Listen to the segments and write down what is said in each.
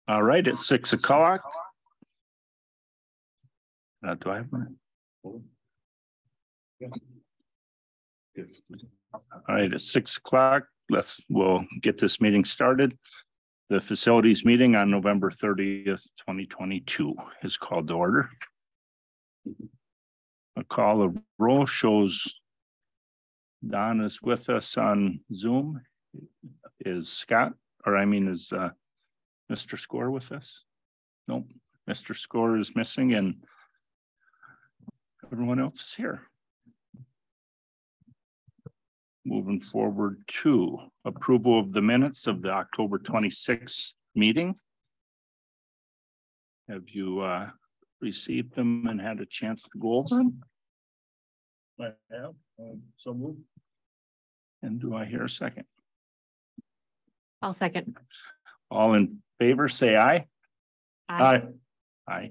All right, it's 6 o'clock. Do I have one? All right, it's 6 o'clock. We'll get this meeting started. The facilities meeting on November 30th, 2022 is called to order. A call of roll shows Don is with us on Zoom. Is Scott, is Mr. Score with us? Nope, Mr. Score is missing and everyone else is here. Moving forward to approval of the minutes of the October 26th meeting. Have you received them and had a chance to go over them? I have, so moved. And do I hear a second? I'll second. All in favor, say aye. Aye. Aye.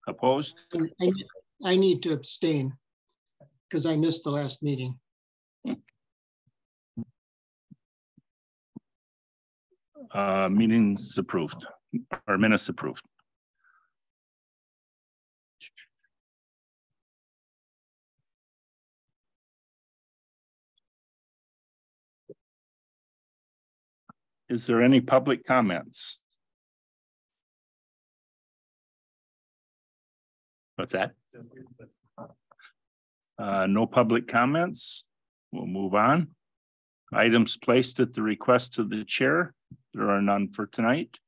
Opposed? I need to abstain because I missed the last meeting. Meetings approved, or minutes approved. Is there any public comments? What's that? No public comments. We'll move on. Items placed at the request of the chair. There are none for tonight.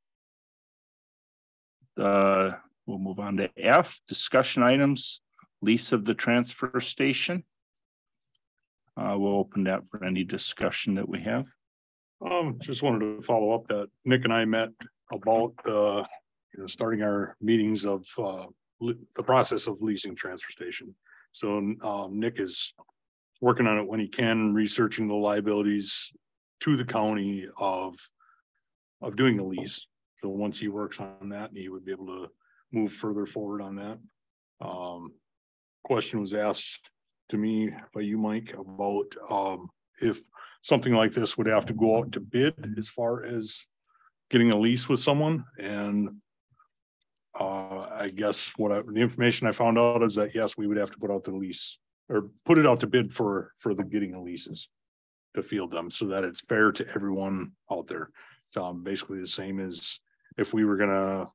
We'll move on to F, discussion items, lease of the transfer station. We'll open that for any discussion that we have. Just wanted to follow up that Nick and I met about starting our meetings of the process of leasing transfer station. So Nick is working on it when he can, researching the liabilities to the county of doing a lease. So once he works on that, he would be able to move further forward on that. Question was asked to me by you, Mike, about if something like this would have to go out to bid as far as getting a lease with someone. And I guess the information I found out is that yes, we would have to put out the lease or put it out to bid for the getting the leases to field them so that it's fair to everyone out there. Basically the same as if we were gonna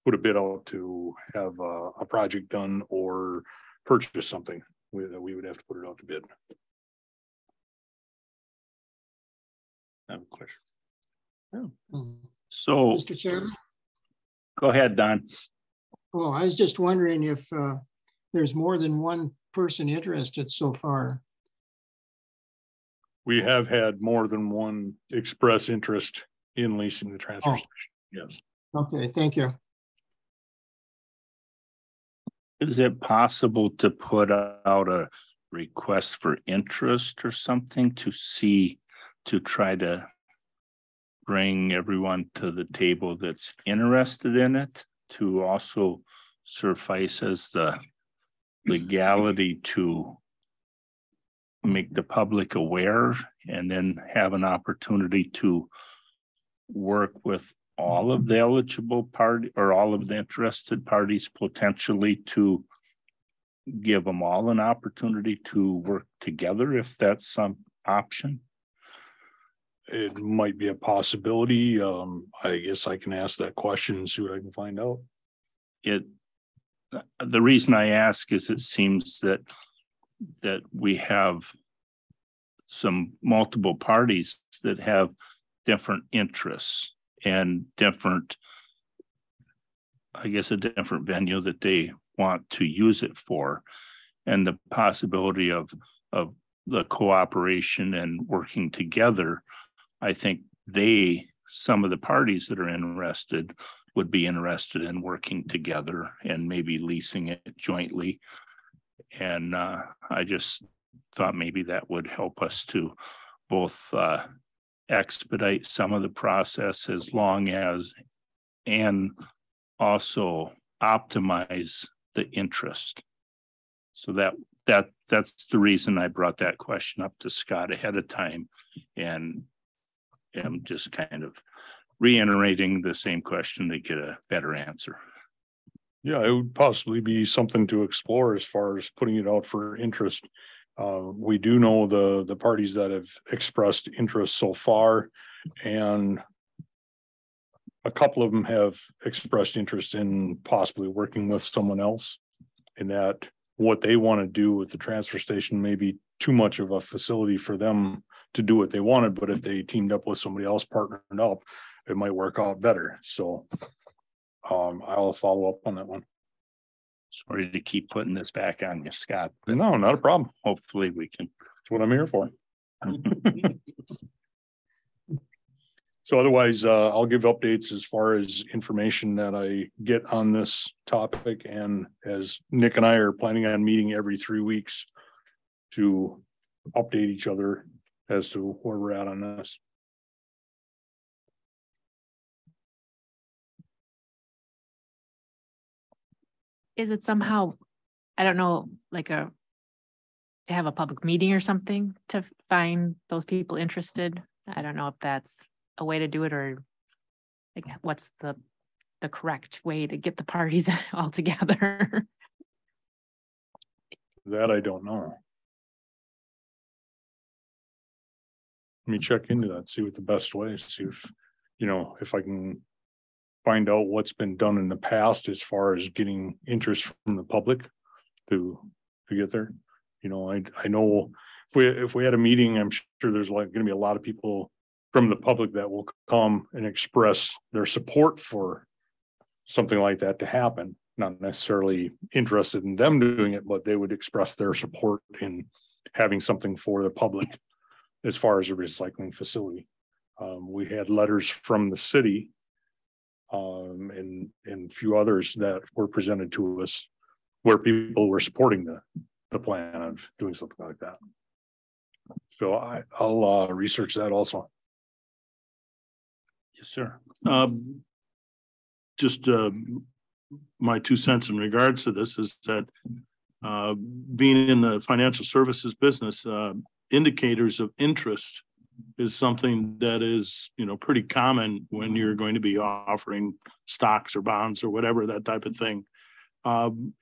put a bid out to have a project done or purchase something, we would have to put it out to bid. I have a question. Oh. So, Mr. Chairman? Go ahead, Don. Well, I was just wondering if there's more than one person interested so far. We have had more than one express interest in leasing the transfer station. Yes. Okay, thank you. Is it possible to put out a request for interest or something to try to bring everyone to the table that's interested in it, to also suffice as the legality to make the public aware and then have an opportunity to work with all of the eligible party or all of the interested parties potentially to give them all an opportunity to work together if that's some option? It might be a possibility. I guess I can ask that question and see what I can find out. The reason I ask is it seems that we have some multiple parties that have different interests and different, I guess, a different venue that they want to use it for, and the possibility of the cooperation and working together. I think some of the parties that are interested would be interested in working together and maybe leasing it jointly. And I just thought maybe that would help us to both expedite some of the process and also optimize the interest. So that's the reason I brought that question up to Scott ahead of time, and am just kind of reiterating the same question to get a better answer. Yeah, it would possibly be something to explore as far as putting it out for interest. We do know the parties that have expressed interest so far, and a couple of them have expressed interest in possibly working with someone else, and that what they want to do with the transfer station may be too much of a facility for them to do what they wanted, but if they teamed up with somebody else, partnered up, it might work out better. So I'll follow up on that one. Sorry to keep putting this back on you, Scott. But No, not a problem. hopefully we can. That's what I'm here for. So otherwise, I'll give updates as far as information that I get on this topic. And as Nick and I are planning on meeting every 3 weeks to update each other as to where we're at on this. Is it somehow, I don't know, like to have a public meeting or something to find those people interested? I don't know if that's a way to do it, or like what's the correct way to get the parties all together? That I don't know. Let me check into that, see what the best way is, see if, if I can find out what's been done in the past as far as getting interest from the public to get there. I know if we had a meeting, I'm sure there's going to be a lot of people from the public that will come and express their support for something like that to happen. Not necessarily interested in them doing it, but they would express their support in having something for the public as far as a recycling facility. We had letters from the city and a few others that were presented to us where people were supporting the plan of doing something like that. So I'll research that also. Yes, sir. Just my 2 cents in regards to this is that being in the financial services business, indicators of interest is something that is, pretty common when you're going to be offering stocks or bonds or whatever, that type of thing.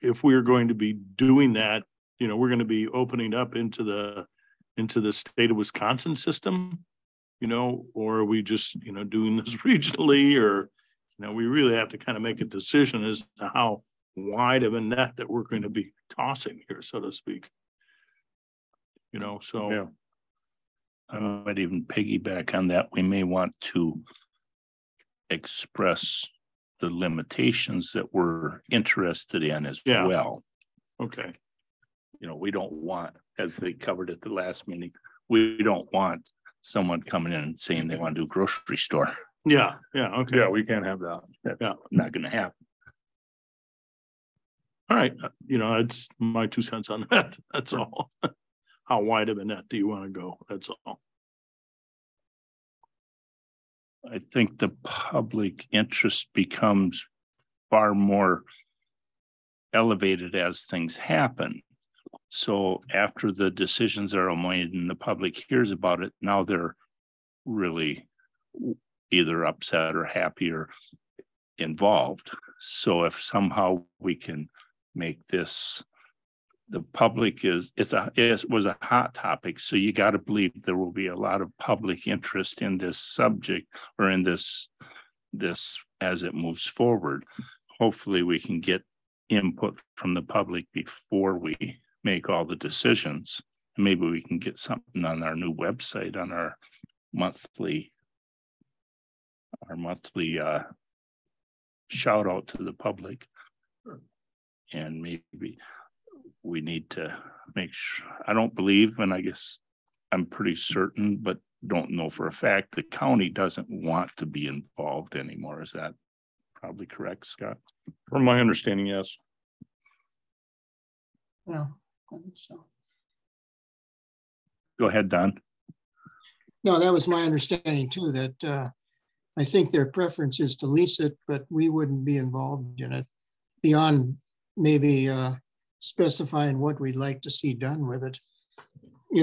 If we're going to be doing that, we're going to be opening up into the state of Wisconsin system, or are we just, doing this regionally, or, we really have to kind of make a decision as to how wide of a net that we're going to be tossing here, so to speak. So. Yeah. I might even piggyback on that. We may want to express the limitations that we're interested in as well. Okay. We don't want, as they covered at the last meeting, we don't want someone coming in and saying they want to do a grocery store. Yeah. Okay. Yeah, we can't have that. That's not going to happen. All right. It's my 2 cents on that. That's all. How wide of a net do you want to go? That's all. I think the public interest becomes far more elevated as things happen. So after the decisions are made and the public hears about it, now they're really either upset or happy or involved. So if somehow we can make this, the public it was a hot topic. So you got to believe there will be a lot of public interest in this subject or in this as it moves forward. Hopefully we can get input from the public before we make all the decisions. And maybe we can get something on our new website, on our monthly shout out to the public. And maybe we need to make sure, I don't believe, and I guess I'm pretty certain, but don't know for a fact, the county doesn't want to be involved anymore. Is that probably correct, Scott? From my understanding, yes. Yeah, I think so. Go ahead, Don. No, that was my understanding too, that I think their preference is to lease it, but we wouldn't be involved in it beyond maybe specifying what we'd like to see done with it.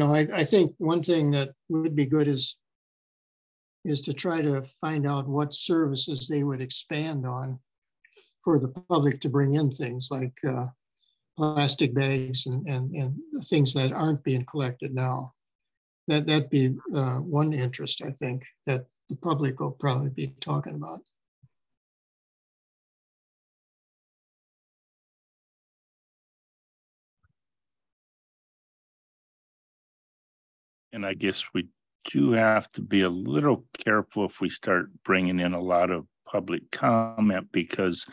I think one thing that would be good is, is to try to find out what services they would expand on for the public to bring in things like plastic bags and things that aren't being collected now. That'd be one interest, I think, that the public will probably be talking about. And I guess we do have to be a little careful if we start bringing in a lot of public comment, because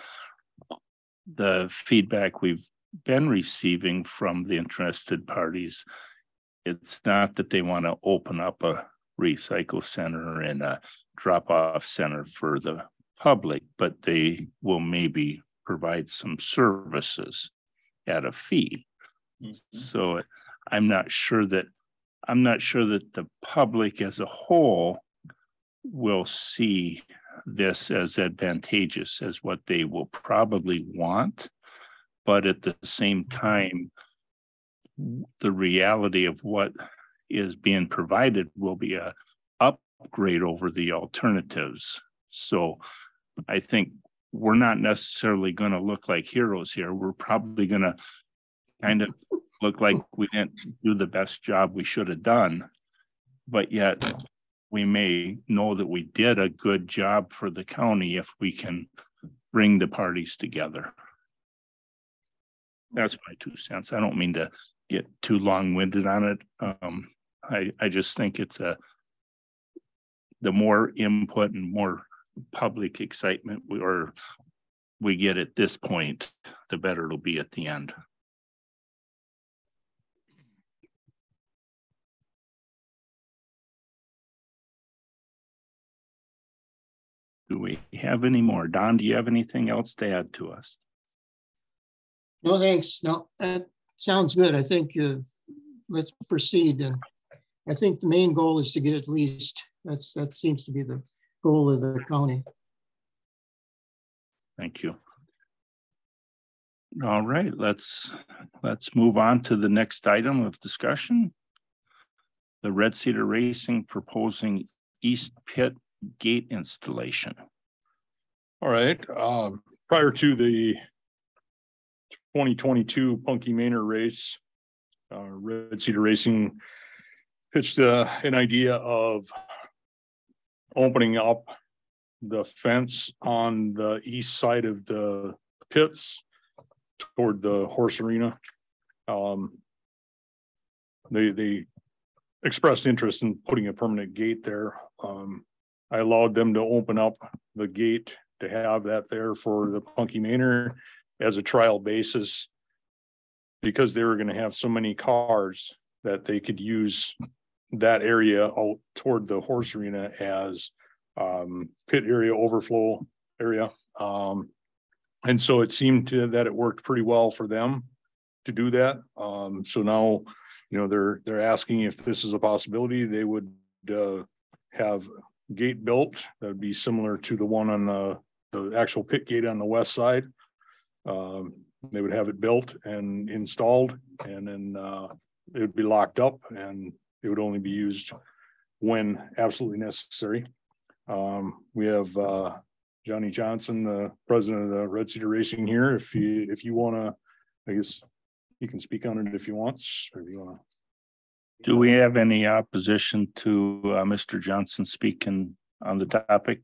the feedback we've been receiving from the interested parties, it's not that they want to open up a recycle center and a drop-off center for the public, but they will maybe provide some services at a fee. Mm-hmm. So I'm not sure that the public as a whole will see this as advantageous as what they will probably want. But at the same time, the reality of what is being provided will be a upgrade over the alternatives. So I think we're not necessarily going to look like heroes here. We're probably going to kind of look like we didn't do the best job we should have done, but yet we may know that we did a good job for the county if we can bring the parties together. That's my 2 cents. I don't mean to get too long-winded on it. I just think it's the more input and more public excitement we get at this point, the better it'll be at the end. Do we have any more? Don, do you have anything else to add to us? No, thanks. No, that sounds good. I think let's proceed. And I think the main goal is to get it leased. That seems to be the goal of the county. Thank you. All right, let's move on to the next item of discussion. The Red Cedar Racing proposing East Pit gate installation. All right. Prior to the 2022 Punky Manor race, Red Cedar Racing pitched an idea of opening up the fence on the east side of the pits toward the horse arena. They expressed interest in putting a permanent gate there. I allowed them to open up the gate to have that there for the Punky Manor as a trial basis, because they were going to have so many cars that they could use that area out toward the horse arena as pit area, overflow area. And so it seemed that it worked pretty well for them to do that. So now, they're asking if this is a possibility. They would have gate built that would be similar to the one on the actual pit gate on the west side. They would have it built and installed, and then it would be locked up, and it would only be used when absolutely necessary. We have Johnny Johnson, the president of the Red Cedar Racing here. If you want to, I guess you can speak on it if you want, or if you want to. Do we have any opposition to Mr. Johnson speaking on the topic?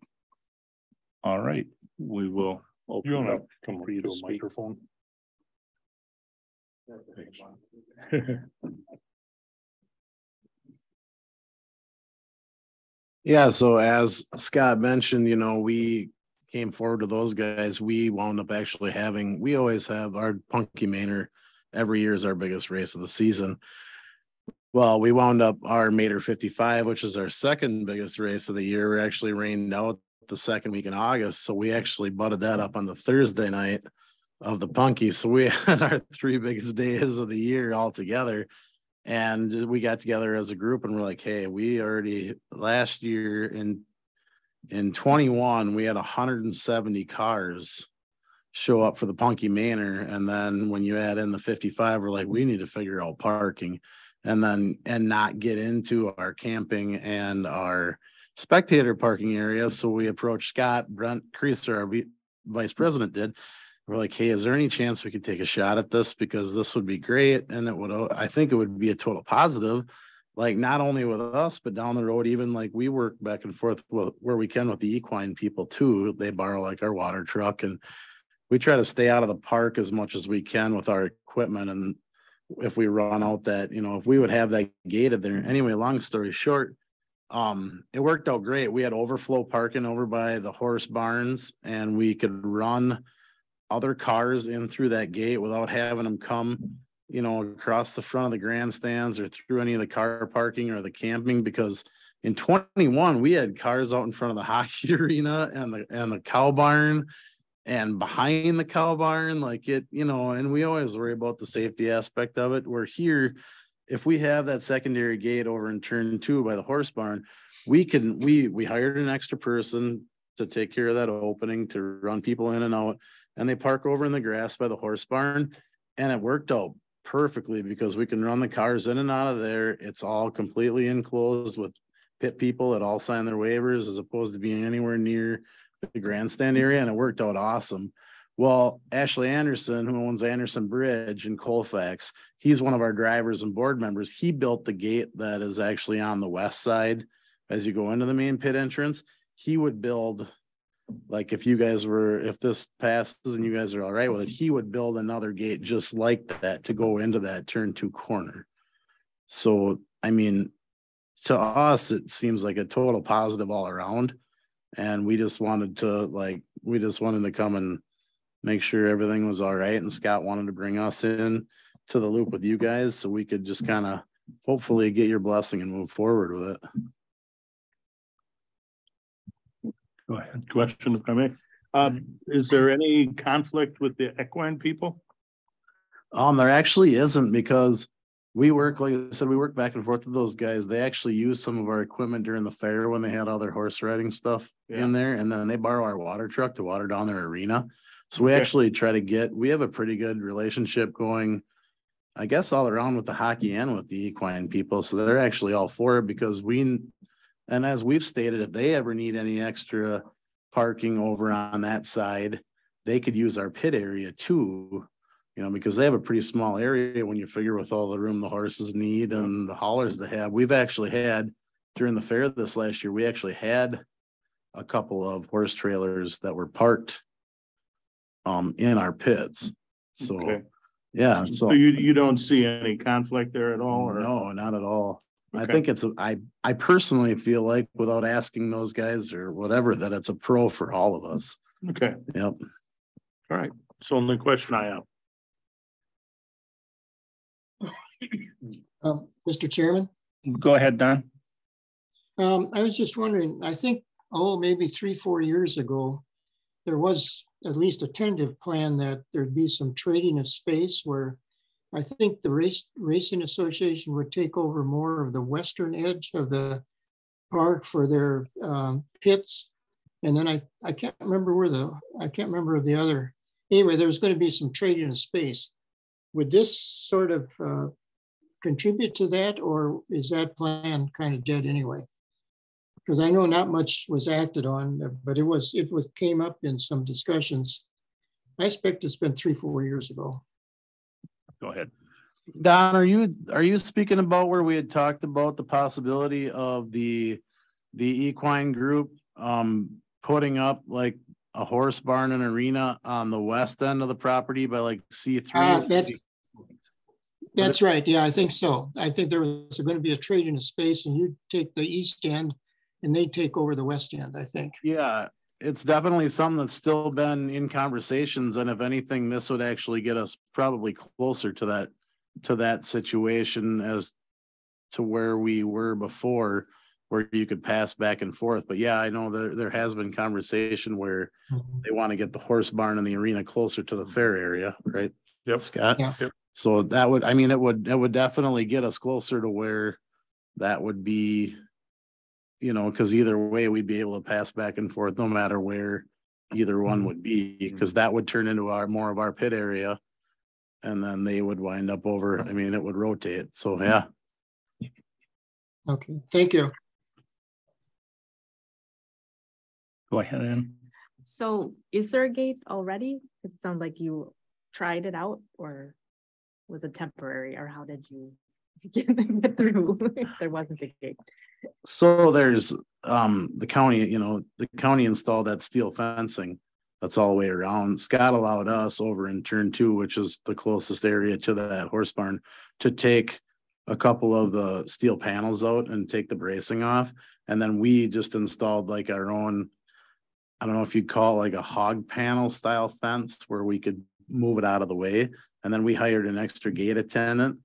All right, we will open. You want up to come read a microphone? Yeah, so as Scott mentioned, we came forward to those guys. We wound up actually we always have our Punky Manor every year is our biggest race of the season. Well, we wound up our Mater 55, which is our second biggest race of the year. We actually rained out the second week in August. So we actually butted that up on the Thursday night of the Punky. So we had our 3 biggest days of the year all together. And we got together as a group and we're like, hey, we already last year in 21, we had 170 cars show up for the Punky Manor. And then when you add in the 55, we're like, we need to figure out parking and not get into our camping and our spectator parking area. So we approached Scott, Brent Creaser, our vice president did. We're like, hey, is there any chance we could take a shot at this? Because this would be great. And it would, I think it would be a total positive, like not only with us, but down the road, even like we work back and forth with, where we can with the equine people too. They borrow like our water truck, and we try to stay out of the park as much as we can with our equipment. And if we run out that, you know, if we would have that gated there. Anyway, long story short, it worked out great. We had overflow parking over by the horse barns, and we could run other cars in through that gate without having them come, you know, across the front of the grandstands or through any of the car parking or the camping. Because in 21, we had cars out in front of the hockey arena and the cow barn and behind the cow barn, like it, you know, and we always worry about the safety aspect of it. We're here, if we have that secondary gate over in turn 2 by the horse barn, we hired an extra person to take care of that opening, to run people in and out, and they park over in the grass by the horse barn. And it worked out perfectly because we can run the cars in and out of there. It's all completely enclosed with pit people that all sign their waivers, as opposed to being anywhere near the grandstand area. And it worked out awesome. Well, Ashley Anderson, who owns Anderson Bridge in Colfax, he's one of our drivers and board members. He built the gate that is actually on the west side as you go into the main pit entrance. He would build, like if this passes and you guys are all right with it, he would build another gate just like that to go into that turn 2 corner. So, I mean, to us, it seems like a total positive all around. And we just wanted to come and make sure everything was all right. And Scott wanted to bring us in to the loop with you guys so we could just kind of hopefully get your blessing and move forward with it. Go ahead. Question, if I may. Is there any conflict with the equine people? There actually isn't, because we work, like I said, we work back and forth with those guys. They actually use some of our equipment during the fair when they had all their horse riding stuff in there. And then they borrow our water truck to water down their arena. So we actually try to we have a pretty good relationship going, I guess, all around with the hockey and with the equine people. So they're actually all for it, because and as we've stated, if they ever need any extra parking over on that side, they could use our pit area too, you know, because they have a pretty small area when you figure with all the room the horses need and the haulers they have. We've actually had, during the fair this last year, we actually had a couple of horse trailers that were parked in our pits. So yeah. So you don't see any conflict there at all? Or? No, not at all. Okay. I think I personally feel like, without asking those guys or whatever, that it's a pro for all of us. Okay. Yep. All right. So only question I have. Mr. Chairman, Go ahead, Don. I was just wondering, I think, maybe 3-4 years ago, there was at least a tentative plan that there'd be some trading of space where I think the Racing Association would take over more of the western edge of the park for their pits. And then I can't remember the other. Anyway, there was going to be some trading of space. Would this sort of contribute to that, or is that plan kind of dead anyway? Because I know not much was acted on, but it came up in some discussions. I expect it's been 3-4 years ago. Go ahead. Don, are you speaking about where we had talked about the possibility of the equine group putting up like a horse barn and arena on the west end of the property by like C3? That's right. Yeah, I think so. I think there was going to be a trading of space, and you take the east end and they take over the west end, I think. Yeah, it's definitely something that's still been in conversations. And if anything, this would actually get us probably closer to that situation as to where we were before, where you could pass back and forth. But yeah, I know there has been conversation where they want to get the horse barn and the arena closer to the fair area, right? Yep. Scott. Yeah. Yep. So that would, I mean, it would definitely get us closer to where that would be, you know, because either way we'd be able to pass back and forth no matter where either one would be, because that would turn into more of our pit area, and then they would wind up over. I mean, it would rotate. So yeah. Okay, thank you. Go ahead, Ann. So is there a gate already? It sounds like you tried it out, or was it temporary, or how did you get through if there wasn't a gate? So there's the county, the county installed that steel fencing that's all the way around. Scott allowed us over in turn 2, which is the closest area to that horse barn, to take a couple of the steel panels out and take the bracing off. And then we just installed like our own, I don't know if you'd call it like a hog panel style fence where we could move it out of the way. And then we hired an extra gate attendant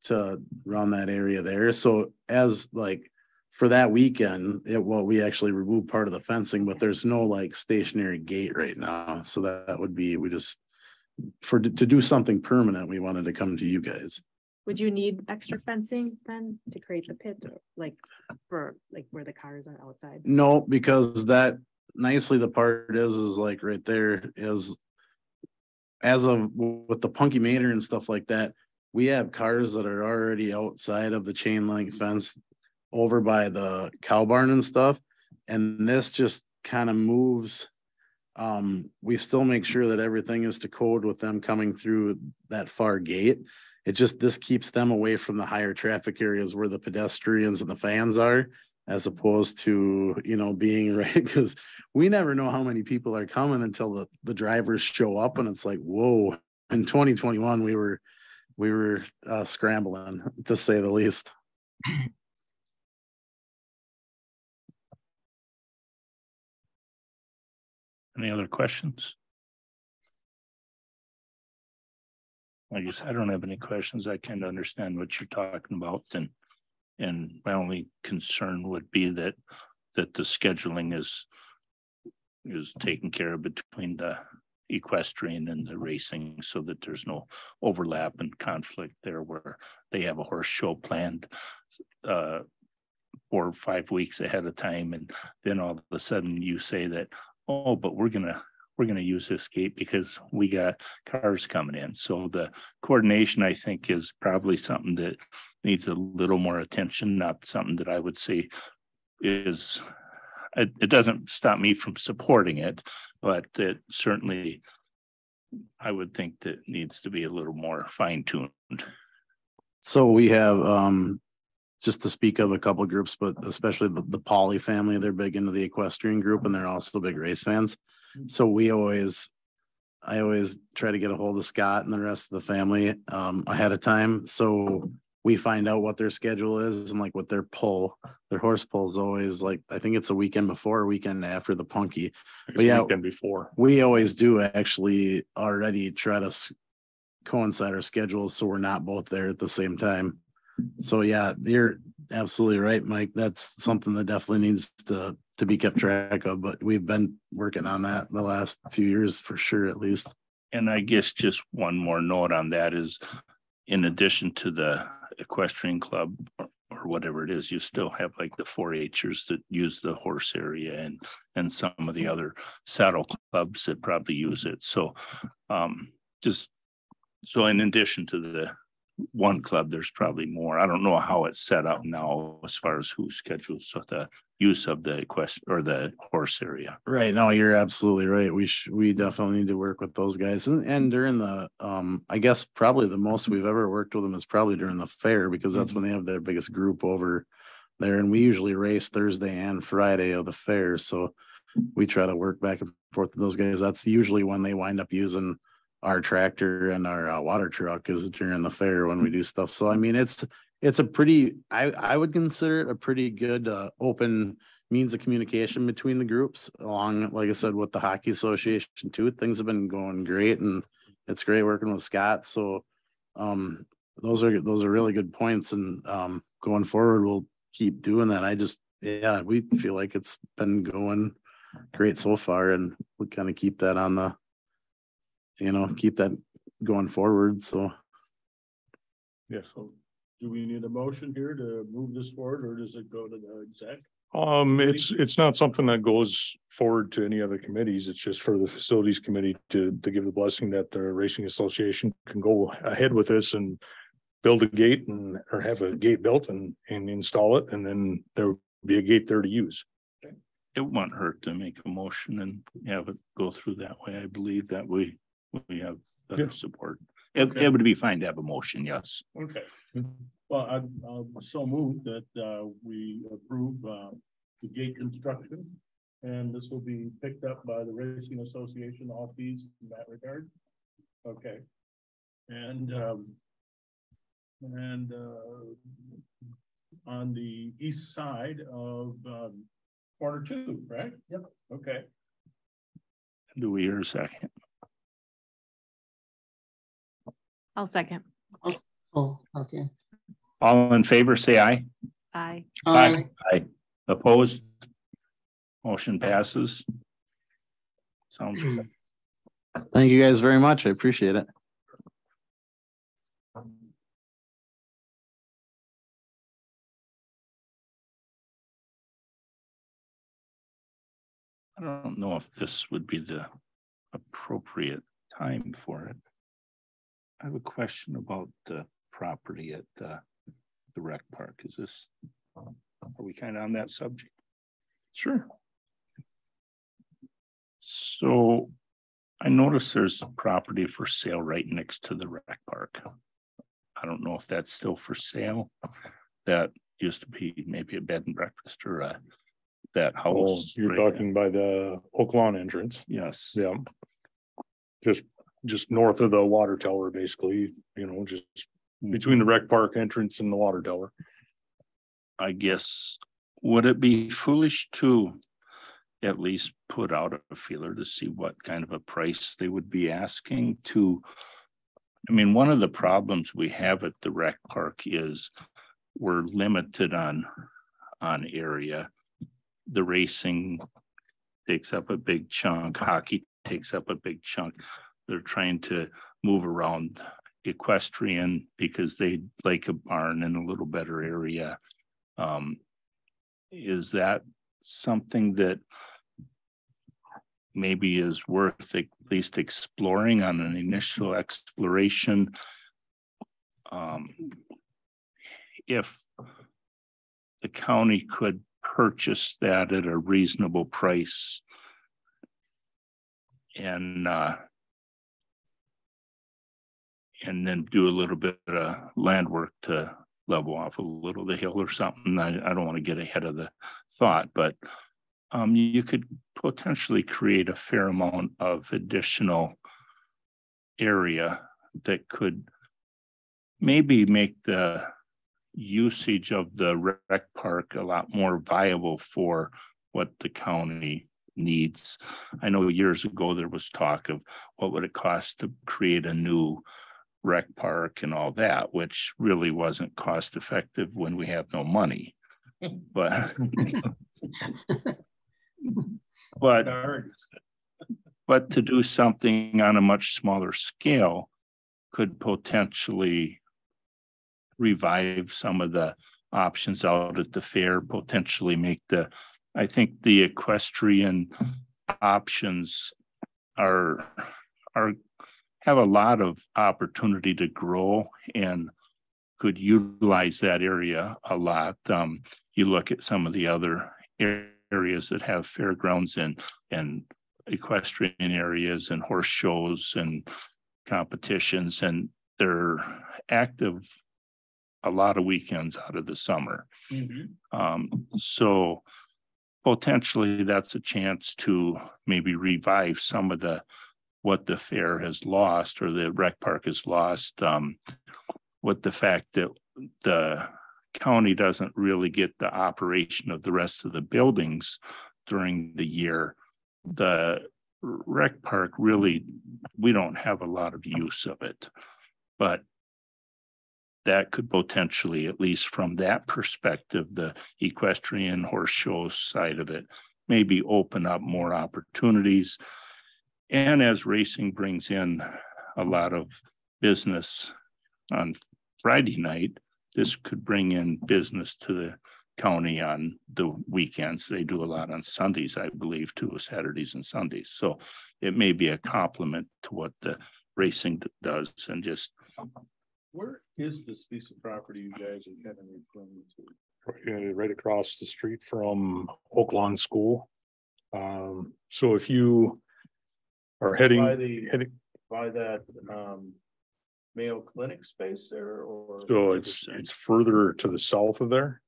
to run that area there. So as like for that weekend, we actually removed part of the fencing, but there's no like stationary gate right now. So that would be, to do something permanent, we wanted to come to you guys. Would you need extra fencing then to create the pit, or like for like where the cars are outside? No, because that nicely the part is like right there is, as of with the Punky Manor and stuff like that, we have cars that are already outside of the chain link fence over by the cow barn and stuff. And this just kind of moves. We still make sure that everything is to code with them coming through that far gate. This keeps them away from the higher traffic areas where the pedestrians and the fans are, as opposed to, being right. Because we never know how many people are coming until the drivers show up, and it's like, whoa. In 2021, we were scrambling, to say the least. Any other questions? I guess I don't have any questions. I kind of understand what you're talking about, and my only concern would be that the scheduling is taken care of between the equestrian and the racing, so that there's no overlap and conflict there, where they have a horse show planned 4 or 5 weeks ahead of time, and then all of a sudden you say that, oh, but we're gonna use this gate because we got cars coming in. So the coordination, I think, is probably something that needs a little more attention, not something that I would say is, it doesn't stop me from supporting it, but it certainly, I would think that needs to be a little more fine-tuned. So we have, just to speak of a couple of groups, but especially the Pauley family, they're big into the equestrian group, and they're also big race fans. So I always try to get a hold of Scott and the rest of the family ahead of time. So we find out what their schedule is, and like what their horse pull is always like, I think it's a weekend before or weekend after the Punky. But yeah, weekend before. We always do actually already try to coincide our schedules, so we're not both there at the same time. So yeah, you're absolutely right, Mike. That's something that definitely needs to be kept track of, but we've been working on that the last few years for sure, at least. And I guess just one more note on that is, in addition to the equestrian club or whatever it is, you still have like the 4-Hers that use the horse area, and some of the other saddle clubs that probably use it. So so in addition to the one club, there's probably more. I don't know how it's set up now as far as who schedules the use of the or the horse area. Right. No, you're absolutely right. We definitely need to work with those guys. And during the I guess probably the most we've ever worked with them is probably during the fair, because that's when they have their biggest group over there. And we usually race Thursday and Friday of the fair. So we try to work back and forth with those guys. That's usually when they wind up using our tractor and our water truck, is during the fair when we do stuff. So I mean, it's a pretty, I would consider it a pretty good open means of communication between the groups, along, like I said, with the hockey association too. Things have been going great, and it's great working with Scott. So those are really good points, and going forward we'll keep doing that. We feel like it's been going great so far, and we kind of keep that on the, keep that going forward. So Yeah, so do we need a motion here to move this forward, or does it go to the exec? It's not something that goes forward to any other committees. It's just for the facilities committee to give the blessing that the racing association can go ahead with this and build a gate or have a gate built and install it, and then there would be a gate there to use. it won't hurt to make a motion and have it go through that way. I believe that we have better support. It would be fine to have a motion, yes. Okay. Well, I'll so move that we approve the gate construction. And this will be picked up by the Racing Association, all fees in that regard. Okay. And on the east side of corner 2, right? Yep. Okay. Do we hear a second? I'll second. Oh, okay. All in favor, say aye. Aye. Aye. Aye. Opposed? Motion passes. Sounds good. Thank you guys very much. I appreciate it. I don't know if this would be the appropriate time for it. I have a question about the property at the rec park. Is this, are we kind of on that subject? Sure. So I noticed there's property for sale right next to the rec park. I don't know if that's still for sale. That used to be maybe a bed and breakfast or that house. You're right talking by the Oak Lawn entrance. Yes. Yeah. Just north of the water tower, basically, just between the rec park entrance and the water tower. I guess, would it be foolish to at least put out a feeler to see what kind of a price they would be asking to? I mean, one of the problems we have at the rec park is we're limited on area. The racing takes up a big chunk, hockey takes up a big chunk. They're trying to move around equestrian because they'd like a barn in a little better area. Is that something that maybe is worth at least exploring on an initial exploration? If the county could purchase that at a reasonable price and then do a little bit of land work to level off a little the hill or something. I don't want to get ahead of the thought, but you could potentially create a fair amount of additional area that could maybe make the usage of the rec park a lot more viable for what the county needs. I know years ago there was talk of what would it cost to create a new rec park and all that, which really wasn't cost effective when we have no money. But but to do something on a much smaller scale could potentially revive some of the options out at the fair, potentially make I think the equestrian options have a lot of opportunity to grow and could utilize that area a lot. You look at some of the other areas that have fairgrounds and equestrian areas and horse shows and competitions, and they're active a lot of weekends out of the summer. So potentially that's a chance to maybe revive some of what the fair has lost or the rec park has lost, with the fact that the county doesn't really get the operation of the rest of the buildings during the year. The rec park really, we don't have a lot of use of it, but that could potentially, at least from that perspective, the equestrian horse show side of it, maybe open up more opportunities. And as racing brings in a lot of business on Friday night, this could bring in business to the county on the weekends. They do a lot on Sundays, I believe, too, Saturdays and Sundays. So it may be a complement to what the racing does. And just, where is this piece of property you guys are kind of referring to? Right across the street from Oak Lawn School. So if you are heading, by that, Mayo Clinic space there, or? so it's further to the south of there.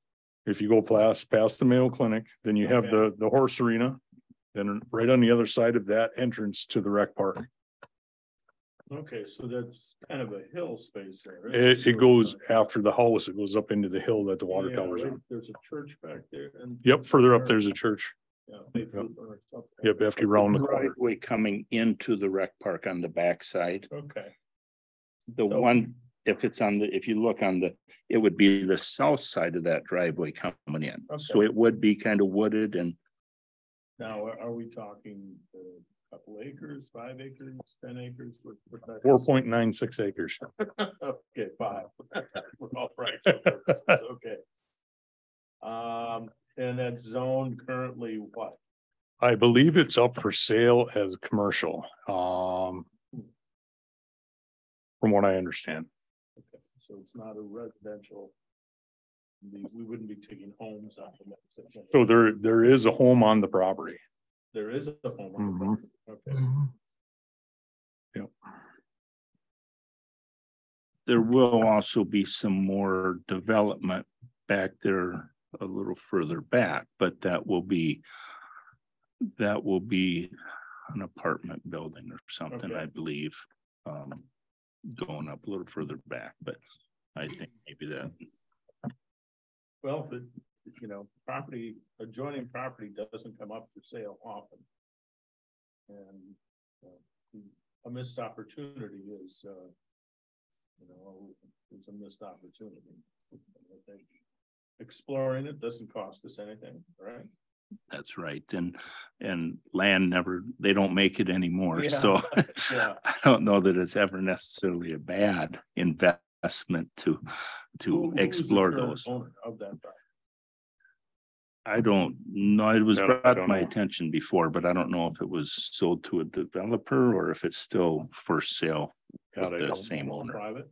If you go past the Mayo Clinic, then you have the horse arena. Then right on the other side of that entrance to the rec park. Okay, so that's kind of a hill space there. It goes after the house, it goes up into the hill that the water tower's on. There's a church back there. And Yep, further up, there's a church. Yep, after you round the corner. Driveway coming into the rec park on the backside. Okay. The one, if you look on it would be the south side of that driveway coming in. So it would be kind of wooded and. Now, are we talking a couple acres, 5 acres, 10 acres? 4.96 acres. Okay, 5. We're all right. Okay. And that's zoned currently what? I believe it's up for sale as commercial. From what I understand. Okay, so it's not a residential. We wouldn't be taking homes off of that. So there is a home on the property. There is a home on the property. Okay. Yep. There will also be some more development back there a little further back, but that will be an apartment building or something, I believe. Going up a little further back, but I think maybe that. Well, adjoining property doesn't come up for sale often. And a missed opportunity is, it's a missed opportunity. I think exploring it doesn't cost us anything, right? That's right. And land they don't make it anymore. So I don't know that it's ever necessarily a bad investment to explore those. Owner of that property? I don't know. It was brought to my know. attention before, but I don't know if it was sold to a developer or if it's still for sale. The same owner. Private?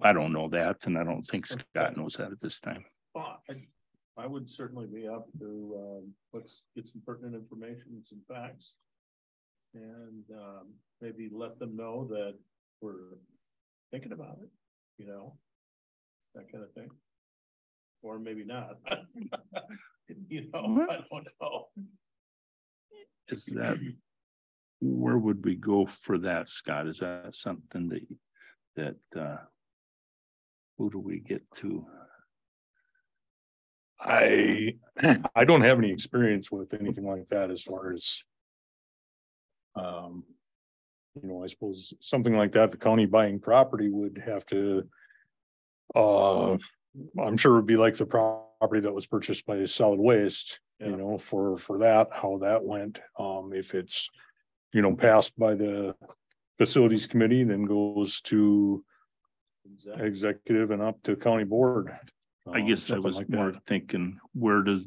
I don't know that, and I don't think Scott knows that at this time. Well, I would certainly be up to let's get some pertinent information and some facts, and maybe let them know that we're thinking about it, that kind of thing, or maybe not. I don't know. Is that where would we go for that, Scott? Is that something that who do we get to? I don't have any experience with anything like that as far as I suppose something like that, the county buying property would have to I'm sure it would be like the property that was purchased by solid waste, for that, how that went. If it's passed by the facilities committee, then goes to executive and up to county board. I guess I was more thinking, where do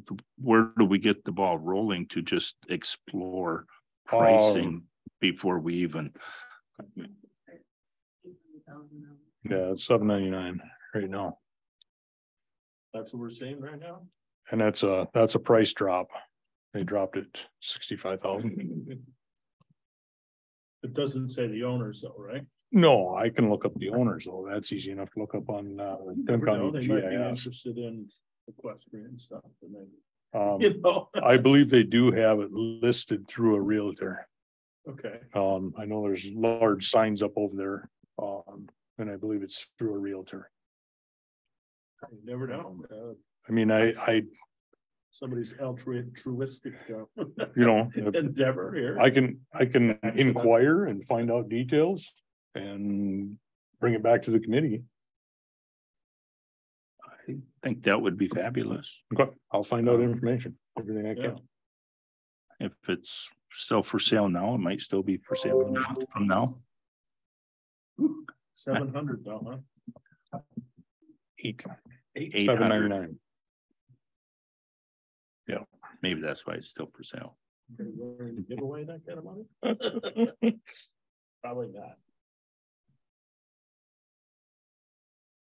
we get the ball rolling to just explore pricing before we even? Yeah, it's $7.99 right now. That's what we're seeing right now. And that's a price drop. They dropped it 65,000. It doesn't say the owners though, right? No, I can look up the owners though. That's easy enough to look up on They might be interested in equestrian stuff. I believe they do have it listed through a realtor. Okay. I know there's large signs up over there. And I believe it's through a realtor. You never know. I mean, I somebody's altruistic, endeavor here. I can inquire and find out details and bring it back to the committee. I think that would be fabulous. Okay, I'll find out information, everything I can. If it's still for sale now, it might still be for sale a month from now. 700 though, huh? 799. Yeah, maybe that's why it's still for sale. Give away that kind of money? Probably not.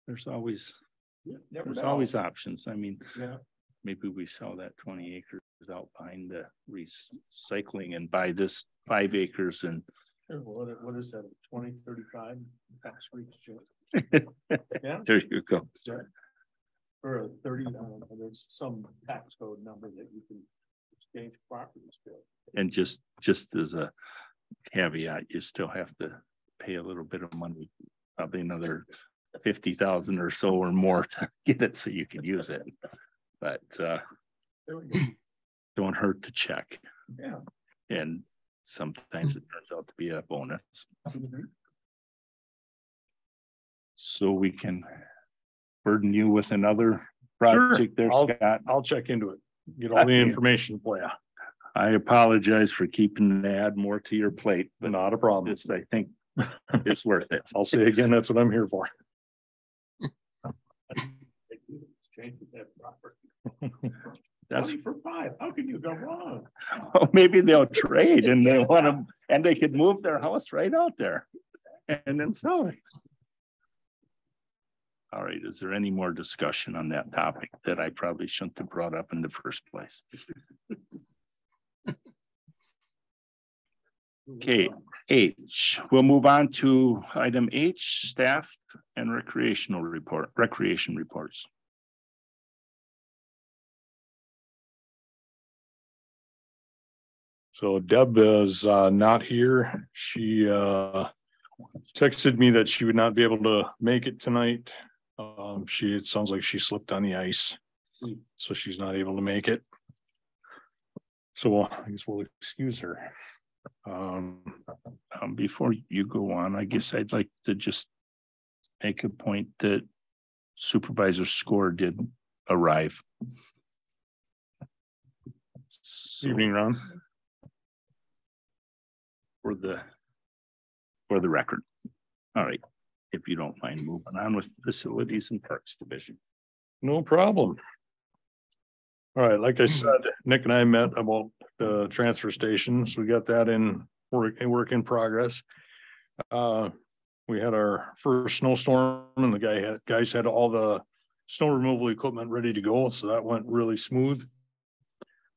There's always always options. I mean, maybe we sell that 20 acres out behind the recycling and buy this 5 acres and. What is that, 2035 tax free? Yeah. There you go. For a 30, there's some tax code number that you can exchange properties for. And just as a caveat, you still have to pay a little bit of money, probably another 50,000 or so or more to get it so you can use it. But There we go. don't hurt to check. Yeah. And sometimes it turns out to be a bonus. So we can burden you with another project there, Scott. I'll check into it, get all the information for you. I apologize for keeping the add more to your plate, but Not a problem. this, I think, it's worth it. I'll say again, that's what I'm here for. That's for 5. How can you go wrong? oh, maybe they'll trade and they want to, and they could move their house right out there and then sell it. All right, is there any more discussion on that topic that I probably shouldn't have brought up in the first place? Okay, H, we'll move on to item H, staff and recreation reports. So Deb is not here. She texted me that she would not be able to make it tonight. It sounds like she slipped on the ice, so she's not able to make it. So I guess we'll excuse her. Before you go on, I guess I'd like to just make a point that Supervisor Score did arrive. So, Evening, Ron. for the record. All right, if you don't mind moving on with Facilities and Parks Division. No problem. All right, like I said, Nick and I met about the transfer stations. We got that in work in progress. We had our first snowstorm and the guys had all the snow removal equipment ready to go, so that went really smooth.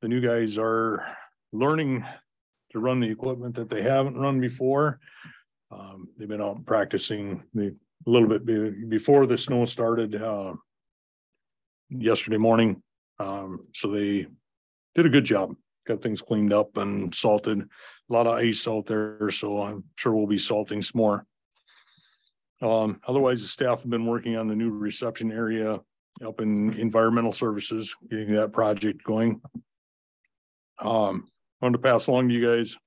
The new guys are learning to run the equipment that they haven't run before. They've been out practicing a little bit before the snow started yesterday morning. So they did a good job, got things cleaned up and salted. A lot of ice out there, so I'm sure we'll be salting some more. Otherwise, the staff have been working on the new reception area up in environmental services, getting that project going. I wanted to pass along to you guys.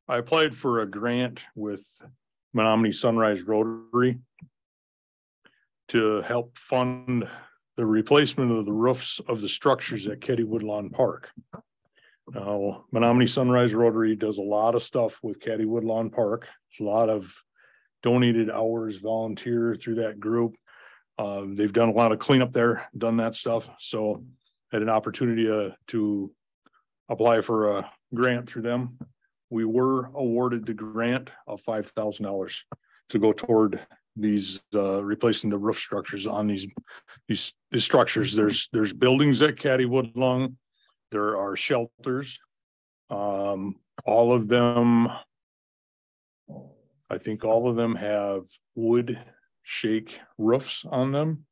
I applied for a grant with Menominee Sunrise Rotary to help fund the replacement of the roofs of the structures at Ketty Woodlawn Park. Now, Menominee Sunrise Rotary does a lot of stuff with Ketty Woodlawn Park. A lot of donated hours, volunteer through that group. They've done a lot of cleanup there, done that stuff. So I had an opportunity to apply for a grant through them. We were awarded the grant of $5,000 to go toward these replacing the roof structures on these structures. There's buildings at Ketty Woodlawn. There are shelters. All of them, I think all of them have wood shake roofs on them.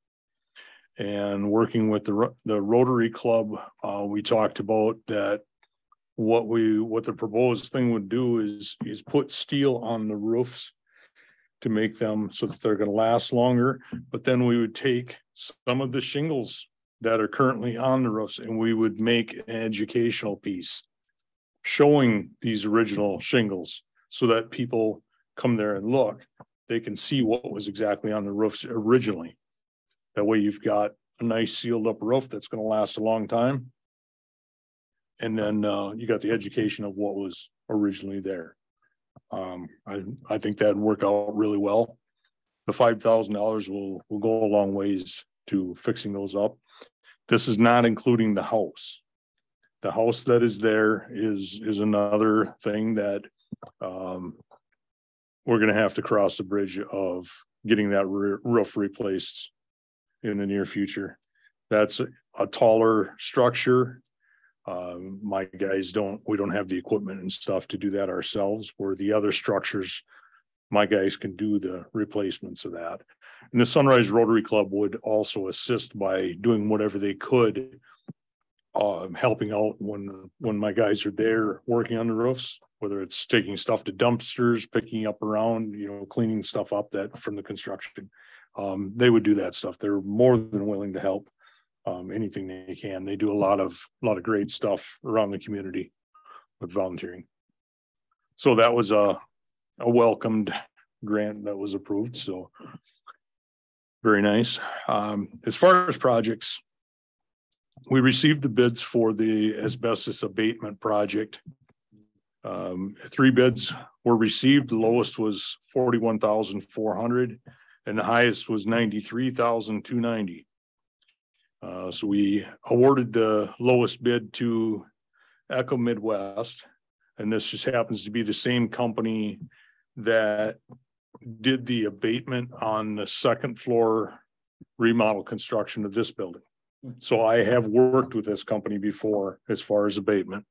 And working with the Rotary Club, we talked about that. What the proposed thing would do is put steel on the roofs to make them so that they're going to last longer. But then we would take some of the shingles that are currently on the roofs and we would make an educational piece showing these original shingles so that people come there and look, they can see what was exactly on the roofs originally. That way you've got a nice sealed up roof that's going to last a long time. And then you got the education of what was originally there. I think that'd work out really well. The $5,000 will go a long ways to fixing those up. This is not including the house. The house that is there is another thing that we're going to have to cross the bridge of getting that roof replaced in the near future. That's a taller structure. My guys we don't have the equipment and stuff to do that ourselves, where the other structures, my guys can do the replacements of that. And the Sunrise Rotary Club would also assist by doing whatever they could, helping out when my guys are there working on the roofs, whether it's taking stuff to dumpsters, picking up around, cleaning stuff up that from the construction. They would do that stuff. They're more than willing to help. Anything they can. They do a lot of great stuff around the community with volunteering. So that was a welcomed grant that was approved. So very nice. As far as projects, we received the bids for the asbestos abatement project. 3 bids were received. The lowest was $41,400 and the highest was $93,290. So we awarded the lowest bid to Echo Midwest, and this just happens to be the same company that did the abatement on the second floor remodel construction of this building. So I have worked with this company before as far as abatement.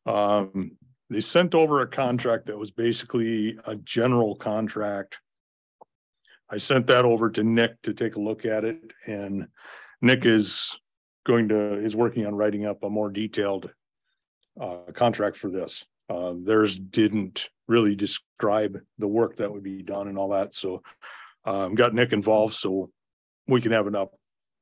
They sent over a contract that was basically a general contract. I sent that over to Nick to take a look at it, and Nick is working on writing up a more detailed contract for this. Theirs didn't really describe the work that would be done and all that. So got Nick involved so we can have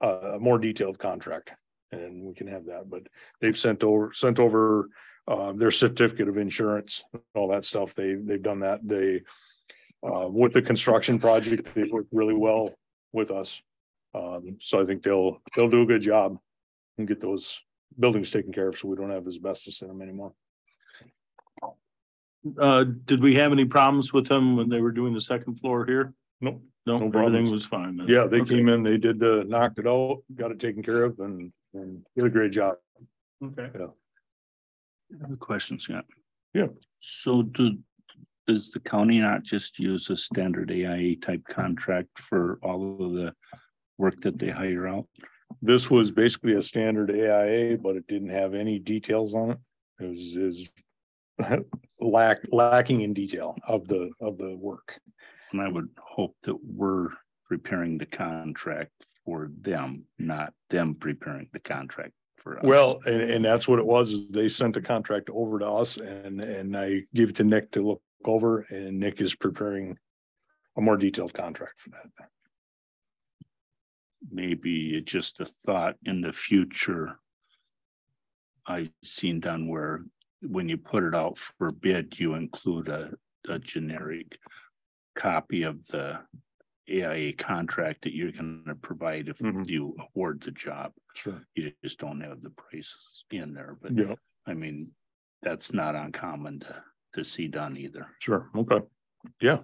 a more detailed contract and we can have that. But they've sent over their certificate of insurance, all that stuff. They've done that. They with the construction project, they've worked really well with us. So I think they'll do a good job and get those buildings taken care of so we don't have asbestos in them anymore. Did we have any problems with them when they were doing the second floor here? Nope. No, No everything problems. was fine then. Yeah, they Okay. came in, they knocked it out, got it taken care of and did a great job. Okay. Yeah. I have a question, Scott. Yeah. So does the county not just use a standard AIA type contract for all of the work that they hire out? This was basically a standard AIA, but it didn't have any details on it. It was lacking in detail of the work. And I would hope that we're preparing the contract for them, not them preparing the contract for us. Well, and that's what it was, is they sent the contract over to us and I gave it to Nick to look over, and Nick is preparing a more detailed contract for that. Maybe just a thought in the future. I've seen done where when you put it out for bid, you include a generic copy of the AIA contract that you're going to provide if you award the job. Sure. You just don't have the prices in there, but Yeah. I mean, that's not uncommon to see done either. Sure. Okay. Yeah.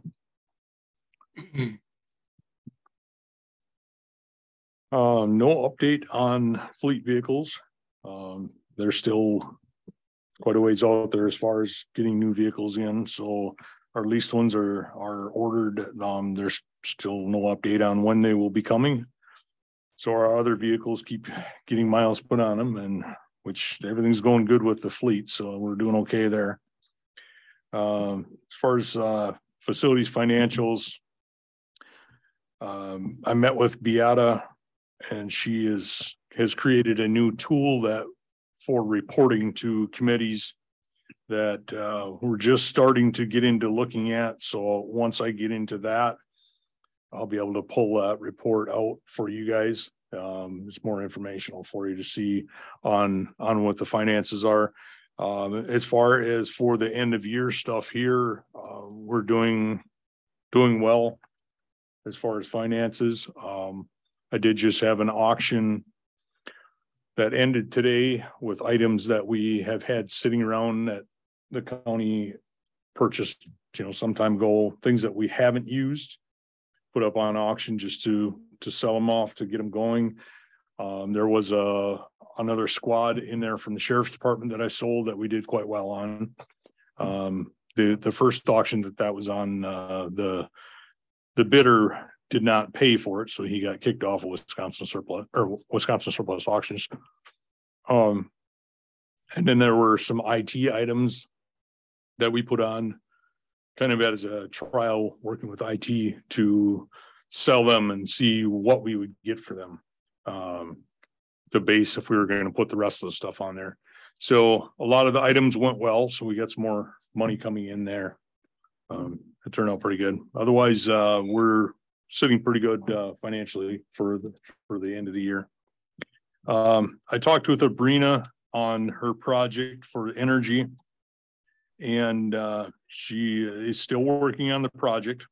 No update on fleet vehicles. They're still quite a ways out there as far as getting new vehicles in. So our leased ones are ordered. There's still no update on when they will be coming. So our other vehicles keep getting miles put on them, and which everything's going good with the fleet. So we're doing okay there. As far as facilities financials, I met with Beata, and she has created a new tool for reporting to committees that we're just starting to get into looking at. So once I get into that, I'll be able to pull that report out for you guys. It's more informational for you to see on what the finances are. As far as for the end of year stuff here, we're doing well as far as finances. I did just have an auction that ended today with items that we have had sitting around that the county purchased, some time ago, things that we haven't used, put up on auction just to sell them off, to get them going. There was another squad in there from the sheriff's department that I sold that we did quite well on. The first auction that was on, the bidder did not pay for it, so he got kicked off of Wisconsin surplus auctions. And then there were some IT items that we put on kind of as a trial, working with IT to sell them and see what we would get for them. The base, if we were going to put the rest of the stuff on there. So a lot of the items went well, so we got some more money coming in there. It turned out pretty good. Otherwise, we're sitting pretty good financially for the end of the year. I talked with Abrina on her project for energy, and she is still working on the project.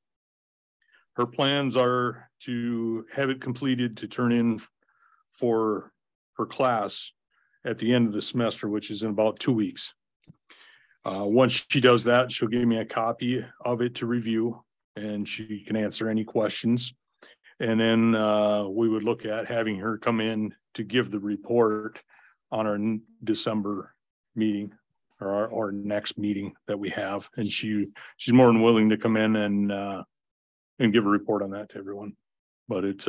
Her plans are to have it completed to turn in for her class at the end of the semester, which is in about 2 weeks. Once she does that, she'll give me a copy of it to review, and she can answer any questions. And then we would look at having her come in to give the report on our December meeting, or our next meeting that we have. And she's more than willing to come in and give a report on that to everyone. But it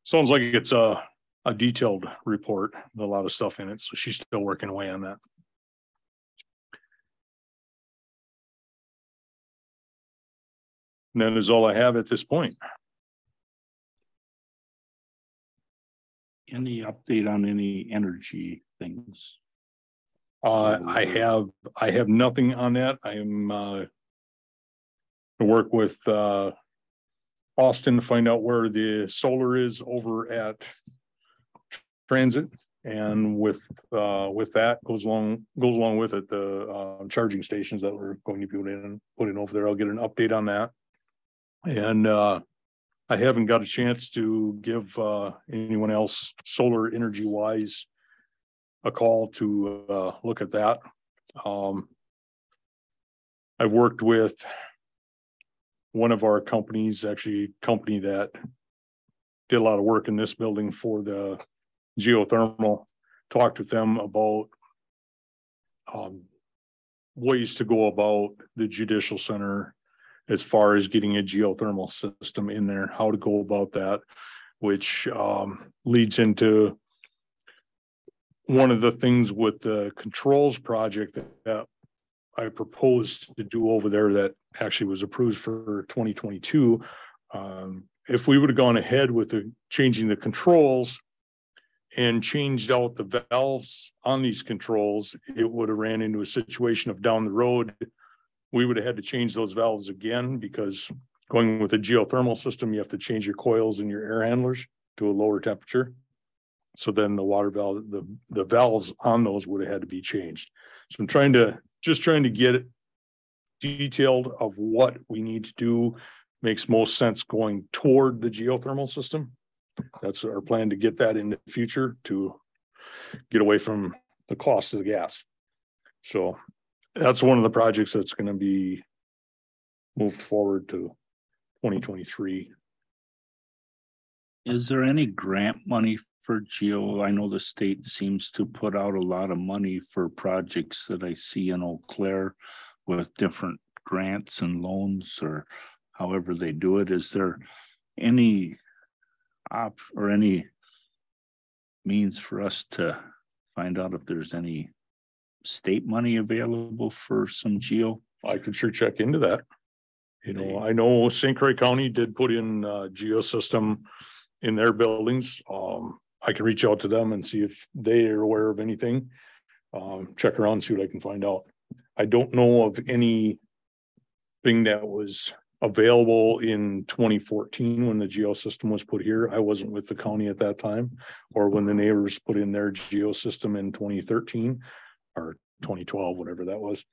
sounds like it's a detailed report with a lot of stuff in it. So she's still working away on that. And that is all I have at this point. Any update on any energy things? I have nothing on that. I am to work with Austin to find out where the solar is over at Transit, and with that goes along with it the charging stations that we're going to be put in over there. I'll get an update on that, and I haven't got a chance to give anyone else solar energy wise a call to look at that. I've worked with one of our companies, actually a company that did a lot of work in this building for the geothermal, talked with them about ways to go about the judicial center as far as getting a geothermal system in there, how to go about that, which leads into one of the things with the controls project that I proposed to do over there that actually was approved for 2022. If we would have gone ahead with changing the controls and changed out the valves on these controls, it would have ran into a situation of down the road, we would have had to change those valves again, because going with a geothermal system, you have to change your coils and your air handlers to a lower temperature. So then the water valve, the valves on those would have had to be changed. So I'm just trying to get it detailed of what we need to do. Makes most sense going toward the geothermal system. That's our plan, to get that in the future, to get away from the cost of the gas. So that's one of the projects that's going to be moved forward to 2023. Is there any grant money for geo? I know the state seems to put out a lot of money for projects that I see in Eau Claire with different grants and loans, or however they do it. Is there any any means for us to find out if there's any state money available for some geo? I could sure check into that. You know, I know St. Croix County did put in a geo system in their buildings. I can reach out to them and see if they are aware of anything. Check around, see what I can find out. I don't know of anything that was available in 2014 when the geo system was put here. I wasn't with the county at that time, or when the neighbors put in their geo system in 2013 or 2012, whatever that was.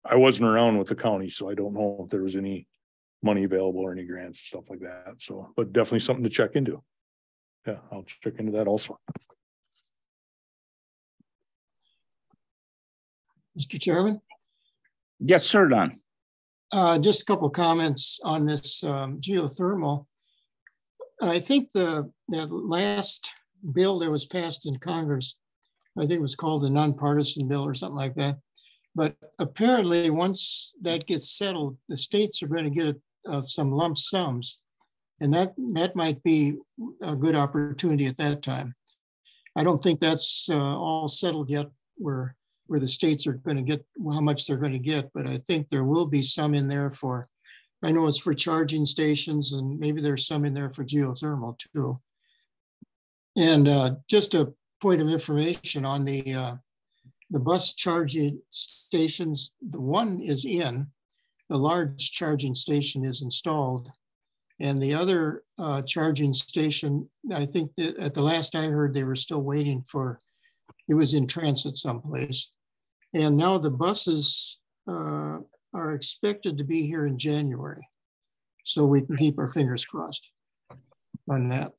I wasn't around with the county, so I don't know if there was any money available or any grants, stuff like that. So, but definitely something to check into. Yeah, I'll check into that also. Mr. Chairman? Yes, sir, Don. Just a couple comments on this geothermal. I think that last bill that was passed in Congress, I think it was called the nonpartisan bill or something like that. But apparently once that gets settled, the states are going to get some lump sums. And that might be a good opportunity at that time. I don't think that's all settled yet where the states are going to get how much they're going to get, but I think there will be some in there for, I know it's for charging stations, and maybe there's some in there for geothermal too. And just a point of information on the bus charging stations, the one is in, the large charging station is installed. And the other charging station, I think that at the last I heard, they were still waiting for, it was in transit someplace. And now the buses are expected to be here in January. So we can keep our fingers crossed on that.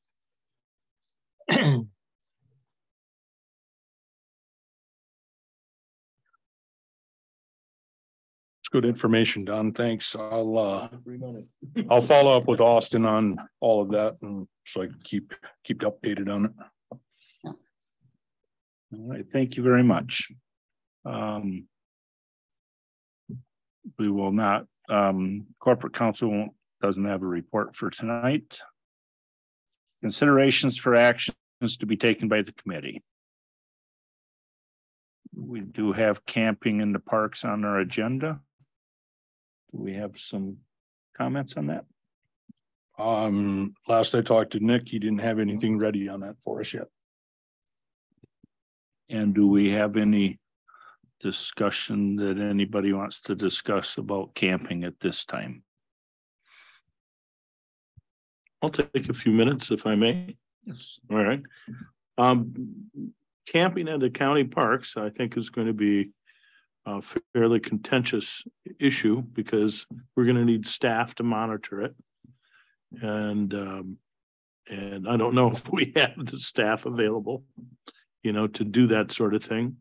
Good information, Don. Thanks. I'll follow up with Austin on all of that, and so I can keep updated on it. All right, thank you very much. We will not, corporate counsel doesn't have a report for tonight. Considerations for actions to be taken by the committee. We do have camping in the parks on our agenda. Do we have some comments on that? Last I talked to Nick, he didn't have anything ready on that for us yet. And do we have any discussion that anybody wants to discuss about camping at this time? I'll take a few minutes if I may. Yes. All right. Camping at the county parks, I think, is going to be a fairly contentious issue because we're going to need staff to monitor it. And I don't know if we have the staff available, to do that sort of thing.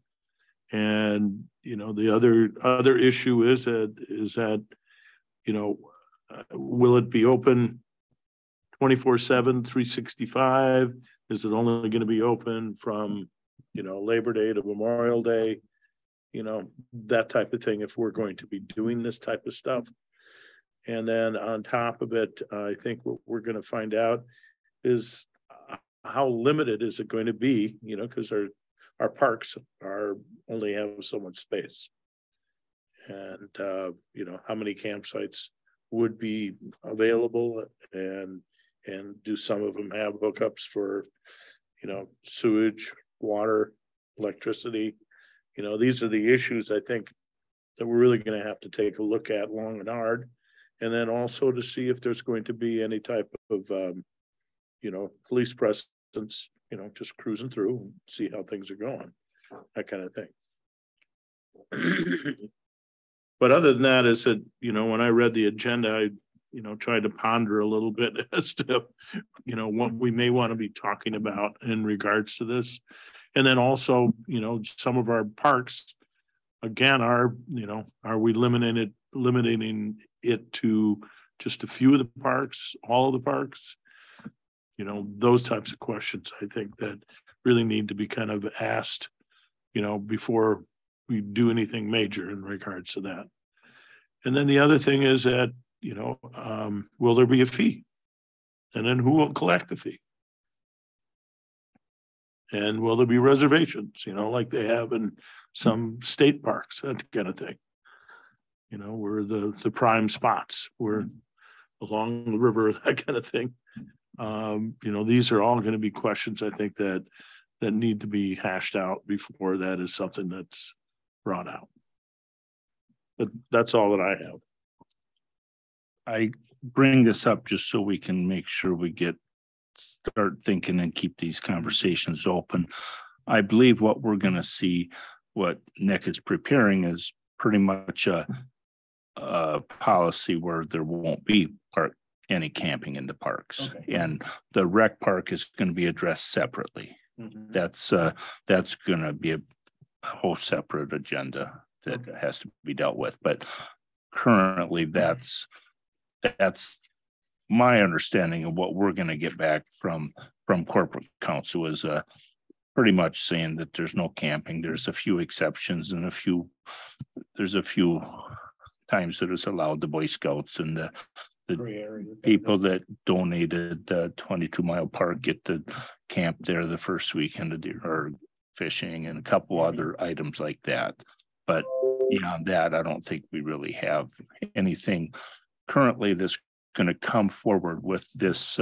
And, the other issue is that, will it be open 24/7, 365? Is it only going to be open from, Labor Day to Memorial Day? That type of thing, if we're going to be doing this type of stuff. And then on top of it, I think what we're going to find out is how limited is it going to be, because our parks only have so much space. And, how many campsites would be available, and do some of them have hookups for, sewage, water, electricity? These are the issues I think that we're really going to have to take a look at long and hard. And then also to see if there's going to be any type of, police presence, just cruising through and see how things are going, that kind of thing. But other than that, is that, when I read the agenda, I, tried to ponder a little bit as to, what we may want to be talking about in regards to this. And then also, some of our parks, again, are we limiting it to just a few of the parks, all of the parks? Those types of questions, I think, that really need to be kind of asked, before we do anything major in regards to that. And then the other thing is that, will there be a fee? And then who will collect the fee? And will there be reservations, like they have in some state parks, that kind of thing? Where the prime spots, we're along the river, that kind of thing. These are all going to be questions, I think, that need to be hashed out before that is something that's brought out. But that's all that I have. I bring this up just so we can make sure we start thinking and keep these conversations open. I believe what we're going to see, what Nick is preparing, is pretty much a policy where there won't be any camping in the parks. Okay. And the rec park is going to be addressed separately. Mm-hmm. That's going to be a whole separate agenda that has to be dealt with. But currently, that's my understanding of what we're going to get back from corporate counsel is pretty much saying that there's no camping. There's a few exceptions and there's a few times that it's allowed, the Boy Scouts and the people that donated the 22-mile park get to camp there the first weekend of or fishing and a couple other items like that. But beyond that, I don't think we really have anything currently that's going to come forward with this,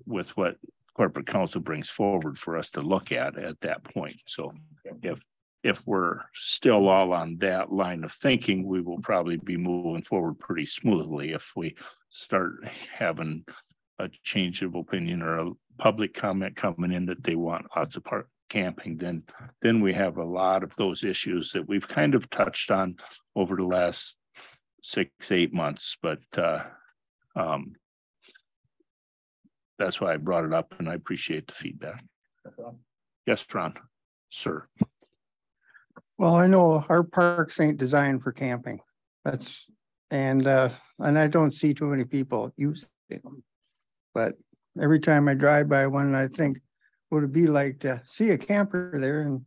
with what corporate counsel brings forward for us to look at that point. So if we're still all on that line of thinking, we will probably be moving forward pretty smoothly. If we start having a change of opinion or a public comment coming in that they want lots of park camping, then we have a lot of those issues that we've kind of touched on over the last 6-8 months. But that's why I brought it up, and I appreciate the feedback. Yes, Ron, sir. Well, I know our parks ain't designed for camping. And I don't see too many people using them. But every time I drive by one, I think, what it'd be like to see a camper there,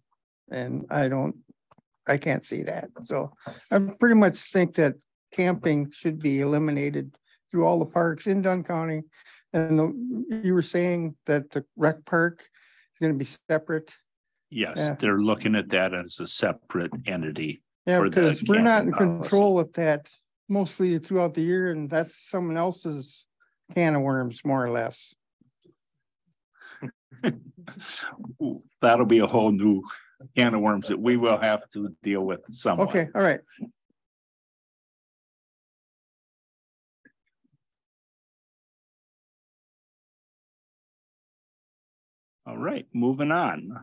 and I can't see that. So I pretty much think that camping should be eliminated through all the parks in Dunn County. And you were saying that the rec park is going to be separate. Yes, they're looking at that as a separate entity. Yeah, because we're not in control with that mostly throughout the year, and that's someone else's can of worms, more or less. That'll be a whole new can of worms that we will have to deal with somewhat. Okay, all right. All right, moving on.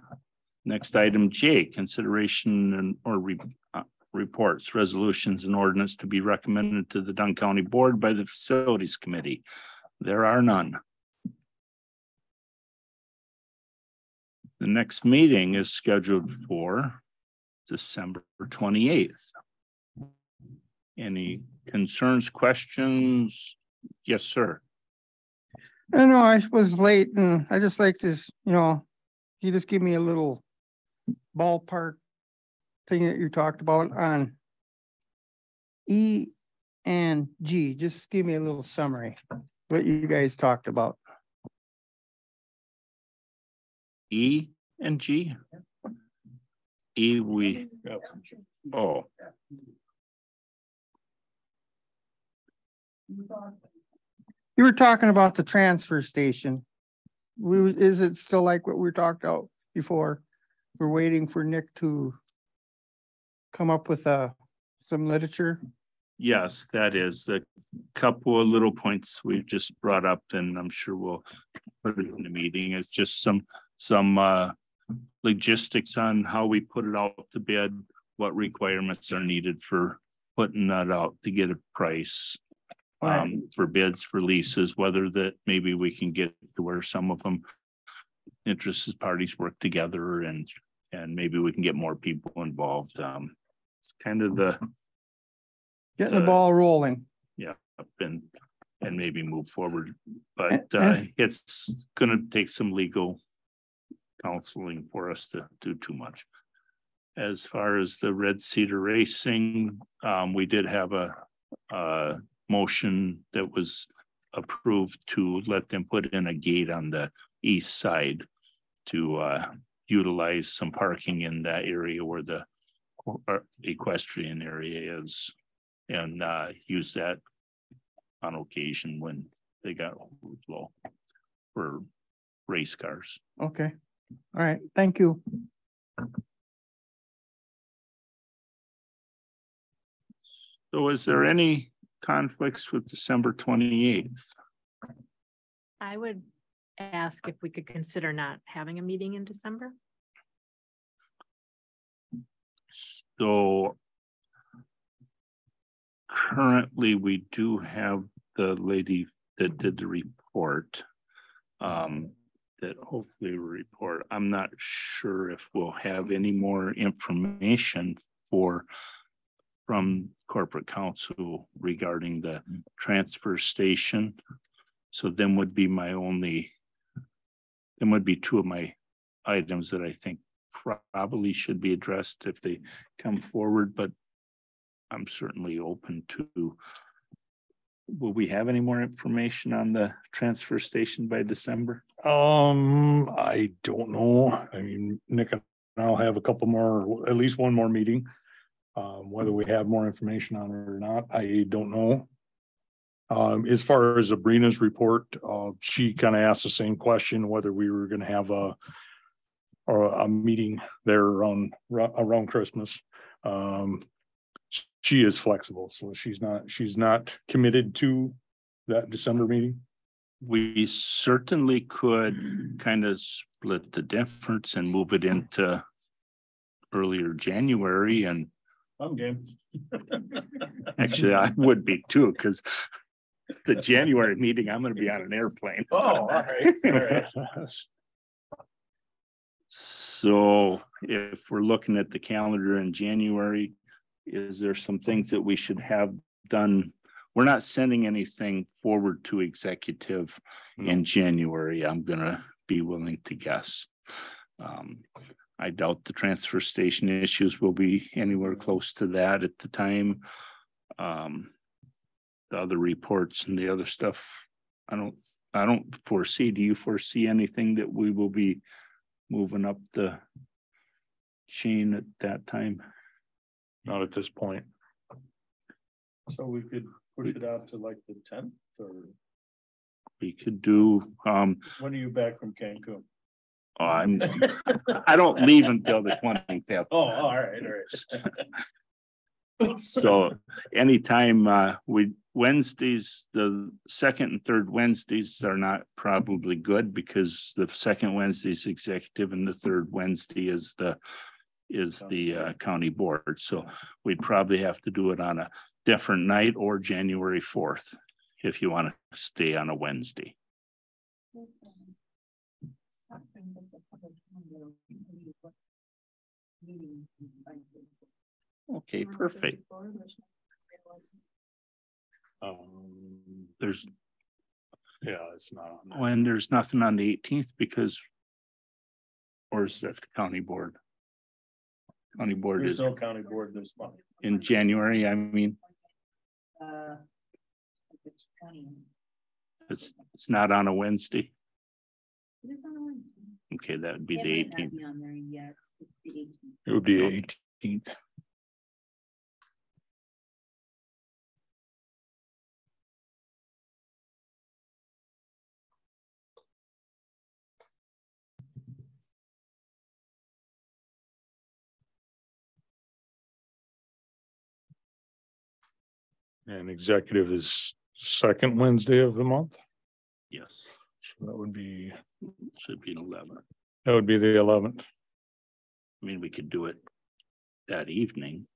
Next item J, consideration or reports, resolutions, and ordinance to be recommended to the Dunn County Board by the Facilities Committee. There are none. The next meeting is scheduled for December 28th. Any concerns, questions? Yes, sir. I know I was late, and I just like to, you just give me a little ballpark thing that you talked about on E and G. Just give me a little summary, what you guys talked about. E and G? E, oh. You were talking about the transfer station. Is it still like what we talked about before? We're waiting for Nick to come up with some literature. Yes, that is a couple of little points we've just brought up, and I'm sure we'll put it in the meeting. It's just some logistics on how we put it out to bid, what requirements are needed for putting that out to get a price. For bids, for leases, whether that maybe we can get to where some of them interested parties work together, and maybe we can get more people involved. It's kind of getting the ball rolling. Yeah, and maybe move forward, but it's going to take some legal counseling for us to do too much. As far as the Red Cedar Racing, we did have a motion that was approved to let them put in a gate on the east side to utilize some parking in that area where the equestrian area is, and use that on occasion when they got overflow for race cars. Okay. All right. Thank you. So is there any conflicts with December 28th? I would ask if we could consider not having a meeting in December. So currently we do have the lady that did the report, that hopefully will report. I'm not sure if we'll have any more information from corporate counsel regarding the transfer station. So then would be two of my items that I think probably should be addressed if they come forward, but I'm certainly open to will we have any more information on the transfer station by December? I don't know. I mean, Nick and I'll have a couple more, at least one more meeting. Whether we have more information on it or not, I don't know. As far as Sabrina's report, she kind of asked the same question, whether we were going to have a meeting there around Christmas. She is flexible, so she's not committed to that December meeting. We certainly could kind of split the difference and move it into earlier January. And I'm game. actually, I would be too, because the January meeting, I'm going to be on an airplane. Oh, all right. All right. So if we're looking at the calendar in January, is there some things that we should have done? We're not sending anything forward to executive in January. I'm gonna be willing to guess. I doubt the transfer station issues will be anywhere close to that at the time. The other reports and the other stuff, I don't foresee. Do you foresee anything that we will be moving up the chain at that time? Not at this point. So we could push it out to like the 10th, or We could do, when are you back from Cancun? I don't leave until the 25th. Oh, all right, all right. So anytime Wednesdays, the second and third Wednesdays are not probably good, because the second Wednesday is executive and the third Wednesday is the county board. So we'd probably have to do it on a different night, or January 4th, if you want to stay on a Wednesday. Okay, perfect. There's It's not. when there's nothing on the 18th, because, or is that the county board? County board There's is no county board this month. in January. I mean, it's not on a Wednesday. Okay, that would be the 18th. It would be 18th. And executive is second Wednesday of the month. Yes, So that would be should be an 11. the 11th. I mean, we could do it that evening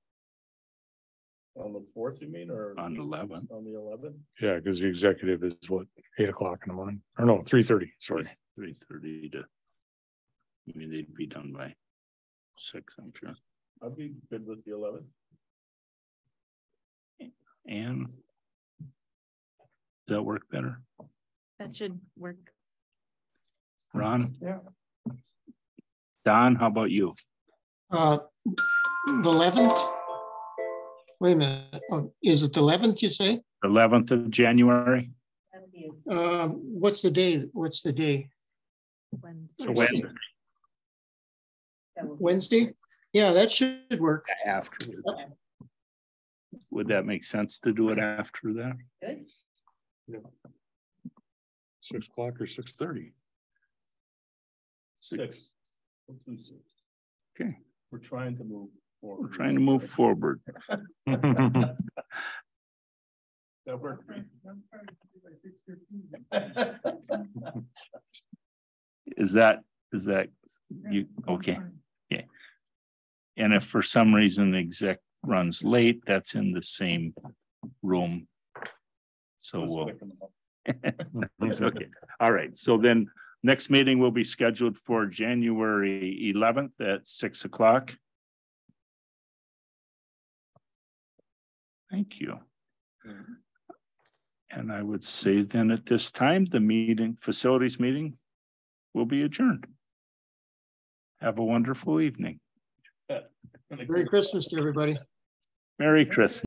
On the 4th, you mean, or on 11. on the 11th? Yeah, because the executive is what, 8 o'clock in the morning, or no, 3:30, sorry. 3:30 to, I mean, they'd be done by 6, I'm sure. I'd be good with the 11th. And does that work better? That should work. Ron? Yeah. Don, how about you? The 11th? Wait a minute. Oh, is it the 11th, you say? 11th of January? What's the day? What's the day? So Wednesday. Wednesday? Yeah, that should work. Afterward. Would that make sense to do it after that? Good. 6 o'clock or 6:30. 6. Let's do 6. Okay, We're trying to move forward. we're trying to move forward. That worked. Is that you? Okay. Yeah. And if for some reason the exec runs late, that's in the same room. So we'll, it's okay. All right. So then next meeting will be scheduled for January 11th at 6 o'clock. Thank you. And I would say then at this time, the facilities meeting will be adjourned. Have a wonderful evening. Merry Christmas to everybody. Merry Christmas.